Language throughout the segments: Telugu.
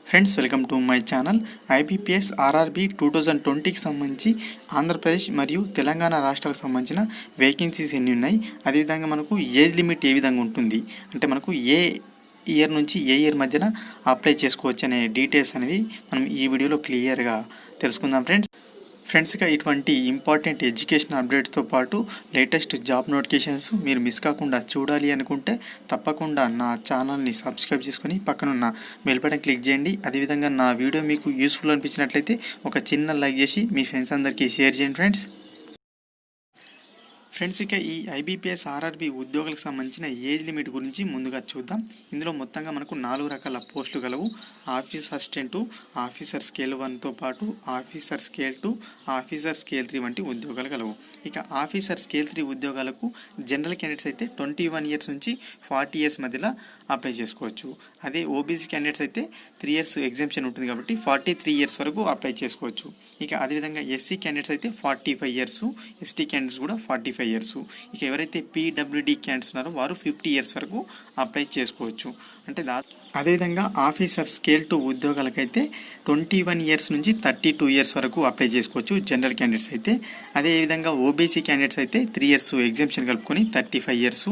Friends welcome to my channel. IBPS RRB 2020కి సంబంధించి ఆంధ్రప్రదేశ్ మరియు తెలంగాణ రాష్ట్రాలకు సంబంధించిన వేకెన్సీస్ ఎన్ని ఉన్నాయి, అదేవిధంగా మనకు ఏజ్ లిమిట్ ఏ విధంగా ఉంటుంది, అంటే మనకు ఏ ఇయర్ నుంచి ఏ ఇయర్ మధ్యన అప్లై చేసుకోవచ్చు అనే డీటెయిల్స్ అనేవి మనం ఈ వీడియోలో క్లియర్గా తెలుసుకుందాం ఫ్రెండ్స్గా ఇటువంటి ఇంపార్టెంట్ ఎడ్యుకేషన్ అప్డేట్స్తో పాటు లేటెస్ట్ జాబ్ నోటిఫికేషన్స్ మీరు మిస్ కాకుండా చూడాలి అనుకుంటే తప్పకుండా నా ఛానల్ని సబ్స్క్రైబ్ చేసుకొని పక్కనున్న బెల్ బటన్ క్లిక్ చేయండి. అదేవిధంగా నా వీడియో మీకు యూస్ఫుల్ అనిపించినట్లయితే ఒక చిన్న లైక్ చేసి మీ ఫ్రెండ్స్ అందరికీ షేర్ చేయండి ఫ్రెండ్స్. ఇక ఈ ఐబీపీఎస్ ఆర్ఆర్బీ ఉద్యోగులకు సంబంధించిన ఏజ్ లిమిట్ గురించి ముందుగా చూద్దాం. ఇందులో మొత్తంగా మనకు 4 రకాల పోస్టులు గలవు. ఆఫీస్ అసిస్టెంటు, ఆఫీసర్ స్కేల్ 1తో పాటు ఆఫీసర్ స్కేల్ 2, ఆఫీసర్ స్కేల్ 3 వంటి ఉద్యోగాలు గలవు. ఇక ఆఫీసర్ స్కేల్ 3 ఉద్యోగాలకు జనరల్ క్యాండిడేట్స్ అయితే 21 ఇయర్స్ నుంచి 40 ఇయర్స్ మధ్యలో అప్లై చేసుకోవచ్చు. అదే ఓబీసీ క్యాండిడేట్స్ అయితే 3 ఇయర్స్ ఎగ్జామ్షన్ ఉంటుంది కాబట్టి 43 ఇయర్స్ వరకు అప్లై చేసుకోవచ్చు. ఇక అదేవిధంగా ఎస్సీ క్యాండిడేట్స్ అయితే 45 ఇయర్స్, ఎస్టీ క్యాండిడేట్స్ కూడా 45 ఇయర్స్. ఇక ఎవరైతే పీడబ్ల్యూడీ క్యాండిడేట్స్ ఉన్నారో వారు 50 ఇయర్స్ వరకు అప్లై చేసుకోవచ్చు. అంటే అదేవిధంగా ఆఫీసర్ స్కేల్ 2 ఉద్యోగాలకైతే 21 ఇయర్స్ నుంచి 32 ఇయర్స్ వరకు అప్లై చేసుకోవచ్చు జనరల్ క్యాండిడేట్స్ అయితే. అదేవిధంగా ఓబీసీ క్యాండిడేట్స్ అయితే 3 ఇయర్స్ ఎగ్జామ్షన్ కలుపుకొని 35 ఇయర్స్,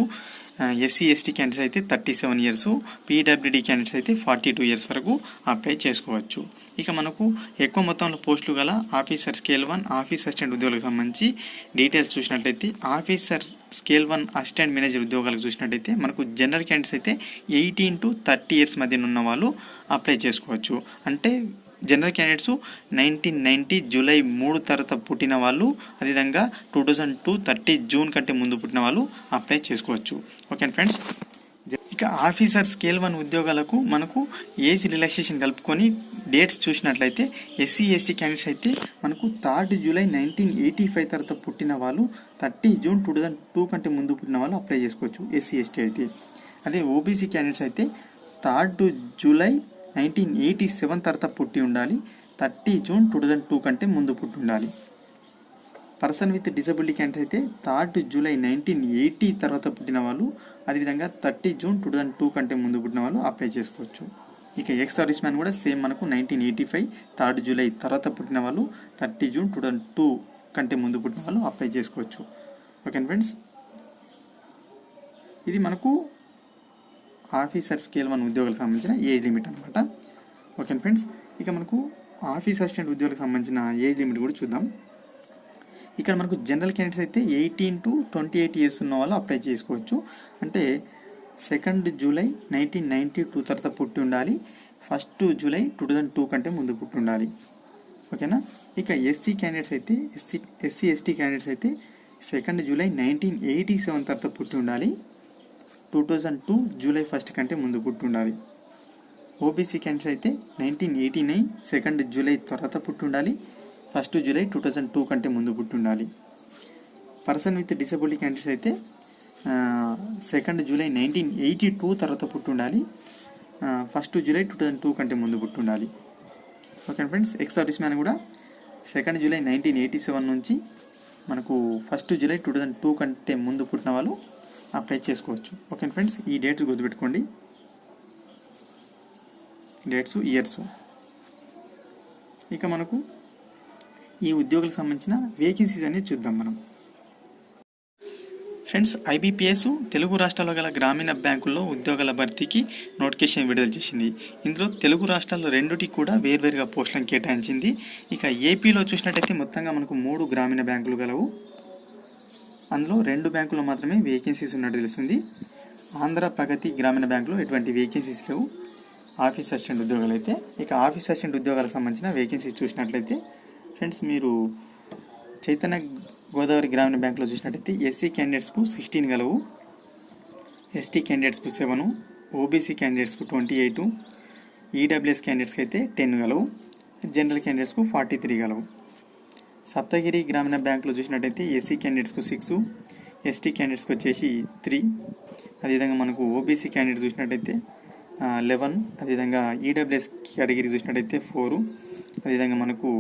ఎస్సీ ఎస్టీ క్యాండిడేట్స్ అయితే 37 ఇయర్స్, పీడబ్ల్యూడీ క్యాండిడేట్స్ అయితే 42 ఇయర్స్ వరకు అప్లై చేసుకోవచ్చు. ఇక మనకు ఎక్కువ మొత్తంలో పోస్టులు గల ఆఫీసర్ స్కేల్ 1 ఆఫీస్ అసిస్టెంట్ ఉద్యోగులకు సంబంధించి డీటెయిల్స్ చూసినట్లయితే ఆఫీసర్ స్కేల్ 1 అసిస్టెంట్ మేనేజర్ ఉద్యోగాలకు చూసినట్టయితే మనకు జనరల్ క్యాండిడేట్స్ అయితే 18 to 30 ఇయర్స్ మధ్య ఉన్న వాళ్ళు అప్లై చేసుకోవచ్చు. అంటే జనరల్ క్యాండిడేట్స్ 1990 జూలై 3 తర్వాత పుట్టిన వాళ్ళు, అదేవిధంగా 2002 30 జూన్ కంటే ముందు పుట్టిన వాళ్ళు అప్లై చేసుకోవచ్చు. Okay friends. ఇక ఆఫీసర్ స్కేల్ 1 ఉద్యోగాలకు మనకు ఏజ్ రిలాక్సేషన్ కలుపుకొని డేట్స్ చూసినట్లయితే ఎస్సీ ఎస్టీ క్యాండిడేట్స్ అయితే మనకు 3 జూలై 1985 తర్వాత పుట్టిన వాళ్ళు, 30 జూన్ 2002 కంటే ముందు పుట్టిన వాళ్ళు అప్లై చేసుకోవచ్చు ఎస్సీ ఎస్టీ అయితే. అదే ఓబీసీ క్యాండిడేట్స్ అయితే 3 జూలై 1987 తర్వాత పుట్టి ఉండాలి, 30 జూన్ 2002 కంటే ముందు పుట్టి ఉండాలి. పర్సన్ విత్ డిసబిలిటీ క్యాండిడేట్స్ అయితే 3 జూలై 1980 తర్వాత పుట్టిన వాళ్ళు, అదేవిధంగా 30 జూన్ 2002 కంటే ముందు పుట్టిన వాళ్ళు అప్లై చేసుకోవచ్చు. ఇక ఎక్స్ సర్వీస్ మ్యాన్ కూడా సేమ్ మనకు 1985 3 జూలై తర్వాత పుట్టిన వాళ్ళు, 30 జూన్ 2002 కంటే ముందు పుట్టిన వాళ్ళు అప్లై చేసుకోవచ్చు. ఓకే ఫ్రెండ్స్, ఇది మనకు ఆఫీసర్ స్కేల్ 1 ఉద్యోగులకు సంబంధించిన ఏజ్ లిమిట్ అనమాట. ఓకే ఫ్రెండ్స్, ఇక మనకు ఆఫీస్ అసిస్టెంట్ ఉద్యోగులకు సంబంధించిన ఏజ్ లిమిట్ కూడా చూద్దాం. ఇక్కడ మనకు జనరల్ క్యాండిడేట్స్ అయితే 18 to 28 ఇయర్స్ ఉన్న వాళ్ళు అప్లై చేసుకోవచ్చు. అంటే 2 జూలై 1992 తర్వాత పుట్టి ఉండాలి, 1 జూలై 2002 కంటే ముందు పుట్టి ఉండాలి. ఓకేనా. ఇక ఎస్సీ క్యాండిడేట్స్ అయితే ఎస్సీ ఎస్టీ క్యాండిడేట్స్ అయితే 2 జూలై 1987 తర్వాత పుట్టి ఉండాలి, 2002 జూలై 1 కంటే ముందు పుట్టి ఉండాలి. ఓబీసీ క్యాండిడేట్స్ అయితే 1989 2 జూలై తర్వాత పుట్టి ఉండాలి, 1 జూలై 2002 కంటే ముందు పుట్టి ఉండాలి. పర్సన్ విత్ డిసబిలిటీ క్యాండిడేట్స్ అయితే 2 జూలై 1982 తర్వాత పుట్టి ఉండాలి, 1 జూలై 2002 కంటే ముందు పుట్టి ఉండాలి. Okay friends, ex service man కూడా 2 జూలై 1987 నుంచి మనకు 1 జూలై 2002 కంటే ముందు పుట్టిన వాళ్ళు అప్లై చేసుకోవచ్చు. ఓకే ఫ్రెండ్స్, ఈ డేట్స్ గుర్తుపెట్టుకోండి, డేట్స్ ఇయర్స్. ఇక మనకు ఈ ఉద్యోగులకు సంబంధించిన వేకెన్సీస్ అనేది చూద్దాం మనం. ఫ్రెండ్స్, ఐబీపీఎస్ తెలుగు రాష్ట్రాల్లో గల గ్రామీణ బ్యాంకుల్లో ఉద్యోగాల భర్తీకి నోటిఫికేషన్ విడుదల చేసింది. ఇందులో తెలుగు రాష్ట్రాల్లో 2టికి కూడా వేర్వేరుగా పోస్టులను కేటాయించింది. ఇక ఏపీలో చూసినట్టయితే మొత్తంగా మనకు 3 గ్రామీణ బ్యాంకులు గలవు. అందులో 2 బ్యాంకుల్లో మాత్రమే వేకెన్సీస్ ఉన్నట్టు తెలుస్తుంది. ఆంధ్ర ప్రగతి గ్రామీణ బ్యాంకులో ఎటువంటి వేకెన్సీస్ లేవు ఆఫీస్ అసిస్టెంట్ ఉద్యోగాలు అయితే. ఇక ఆఫీస్ అసిస్టెంట్ ఉద్యోగాలకు సంబంధించిన వేకెన్సీస్ చూసినట్లయితే ఫ్రెండ్స్, మీరు చైతన్య గోదావరి గ్రామీణ బ్యాంకులో చూసినట్టయితే ఎస్సీ క్యాండిడేట్స్కు 16 గలవు, ఎస్టీ క్యాండిడేట్స్కు 7, ఓబీసీ క్యాండిడేట్స్కు 28, ఈడబ్ల్యూఎస్ క్యాండిడేట్స్కి అయితే 10 గలవు, జనరల్ క్యాండిడేట్స్కు 43 గలవు. సప్తగిరి గ్రామీణ బ్యాంకులో చూసినట్టయితే ఎస్సీ క్యాండిడేట్స్కు 6, ఎస్టీ క్యాండిడేట్స్కి వచ్చేసి 3, అదేవిధంగా మనకు ఓబీసీ క్యాండిడేట్స్ చూసినట్టయితే 11, అదేవిధంగా ఈడబ్ల్యూఎస్ కేటగిరీ చూసినట్టయితే 4, అదేవిధంగా మనకు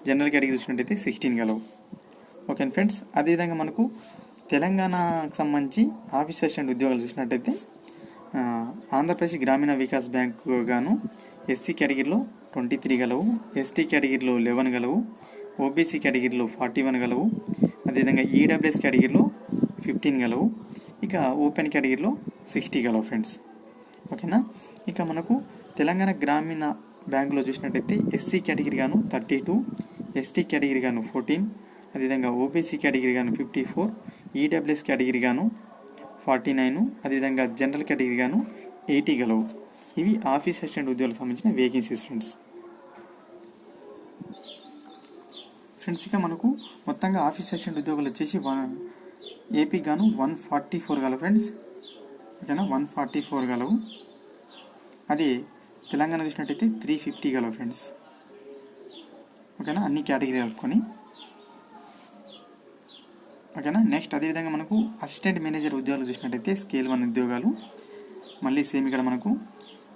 జనరల్ కేటగిరీ చూసినట్టయితే 16 గలవు. ఓకే ఫ్రెండ్స్, అదేవిధంగా మనకు తెలంగాణకు సంబంధించి ఆఫీస్ అసిస్టెంట్ ఉద్యోగాలు చూసినట్టయితే ఆంధ్రప్రదేశ్ గ్రామీణ వికాస్ బ్యాంకు గాను ఎస్సీ కేటగిరీలో 23 గలవు, ఎస్టీ కేటగిరీలో 11 గలవు, ఓబీసీ కేటగిరీలో 41 గలవు, అదేవిధంగా ఈడబ్ల్యూఎస్ కేటగిరీలో 15 గలవు, ఇక ఓపెన్ కేటగిరీలో 60 గలవు ఫ్రెండ్స్. ఓకేనా. ఇక మనకు తెలంగాణ గ్రామీణ బ్యాంకులో చూసినట్టయితే ఎస్సీ కేటగిరీ గాను 32, ఎస్టీ కేటగిరీ గాను 14, అదేవిధంగా ఓబీసీ కేటగిరీ గాను 54, ఈడబ్ల్యూఎస్ కేటగిరీ గాను 49, అదేవిధంగా జనరల్ కేటగిరీ గాను 80 గలవు. ఇవి ఆఫీస్ అసిస్టెంట్ ఉద్యోగులకు సంబంధించిన వేకెన్సీస్ ఫ్రెండ్స్. ఇక మనకు మొత్తంగా ఆఫీస్ అసిస్టెంట్ ఉద్యోగులు వచ్చేసి ఏపీ గాను 144 గలవు ఫ్రెండ్స్. ఓకేనా, 144 గలవు. అది తెలంగాణ చూసినట్టయితే 350 గలవు ఫ్రెండ్స్. ఓకేనా, అన్ని కేటగిరీ కలుపుకొని. ఓకేనా. నెక్స్ట్ అదేవిధంగా మనకు అసిస్టెంట్ మేనేజర్ ఉద్యోగాలు చూసినట్టయితే స్కేల్ 1 ఉద్యోగాలు. మళ్ళీ సేమ్ ఇక్కడ మనకు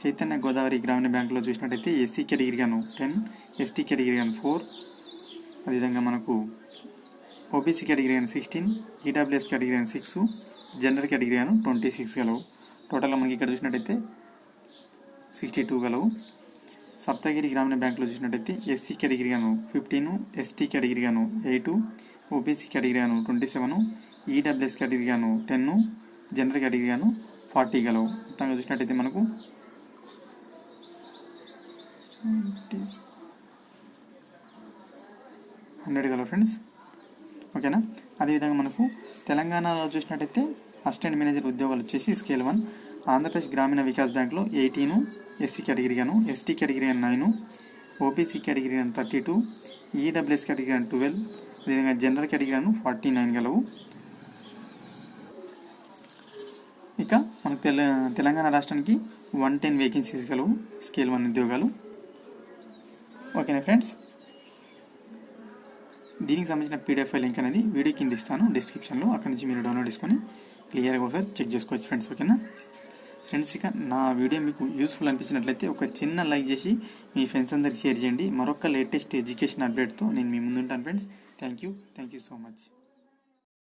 చైతన్య గోదావరి గ్రామీణ బ్యాంకులో చూసినట్టయితే ఎస్సీ కేటగిరీ గాను 10, ఎస్టీ కేటగిరీ గాను 4, అదేవిధంగా మనకు ఓబీసీ కేటగిరీ గాను 16, ఈడబ్ల్యూఎస్ కేటగిరీ గాను 6, జనరల్ కేటగిరీ గాను 26 గలవు. టోటల్గా మనకి ఇక్కడ చూసినట్టయితే 62 గలవు. సప్తగిరి గ్రామీణ బ్యాంకులో చూసినట్టయితే ఎస్సీ కేటగిరీ గాను 15, ఎస్టీ కేటగిరీ గాను 8, ఓబీసీ కేటగిరీ గాను 27, ఈడబ్ల్యూఎస్ కేటగిరీ గాను 10, జనరల్ కేటగిరీ గాను 40 గలవు. మొత్తంగా చూసినట్టయితే మనకు 100 గలవు ఫ్రెండ్స్. ఓకేనా. అదేవిధంగా మనకు తెలంగాణలో చూసినట్టయితే అసిస్టెంట్ మేనేజర్ ఉద్యోగాలు వచ్చేసి స్కేల్ 1 ఆంధ్రప్రదేశ్ గ్రామీణ వికాస్ బ్యాంకులో 18, ఎస్సీ కేటగిరీ గాను, ఎస్టీ కేటగిరీ గాను 9, ఓబీసీ కేటగిరీ గాను 32, ఈడబ్ల్యూఎస్ కేటగిరీ గాను 12, అదేవిధంగా జనరల్ కేటగిరీ గాను 49 గలవు. ఇక మనకు తెలంగాణ రాష్ట్రానికి 110 వేకెన్సీస్ గలవు స్కేల్ 1 ఉద్యోగాలు. ఓకేనా ఫ్రెండ్స్. దీనికి సంబంధించిన పీడిఎఫ్ లింక్ అనేది వీడియో కింద ఇస్తాను డిస్క్రిప్షన్లో, అక్కడ నుంచి మీరు డౌన్లోడ్ చేసుకొని క్లియర్గా ఒకసారి చెక్ చేసుకోవచ్చు ఫ్రెండ్స్. ఓకేనా ఫ్రెండ్స్. ఇక నా వీడియో మీకు యూస్ఫుల్ అనిపించినట్లయితే ఒక చిన్న లైక్ చేసి మీ ఫ్రెండ్స్ అందరికి షేర్ చేయండి. మరొక లేటెస్ట్ ఎడ్యుకేషన్ అప్డేట్తో నేను మీ ముందుంటాను friends. Thank you so much.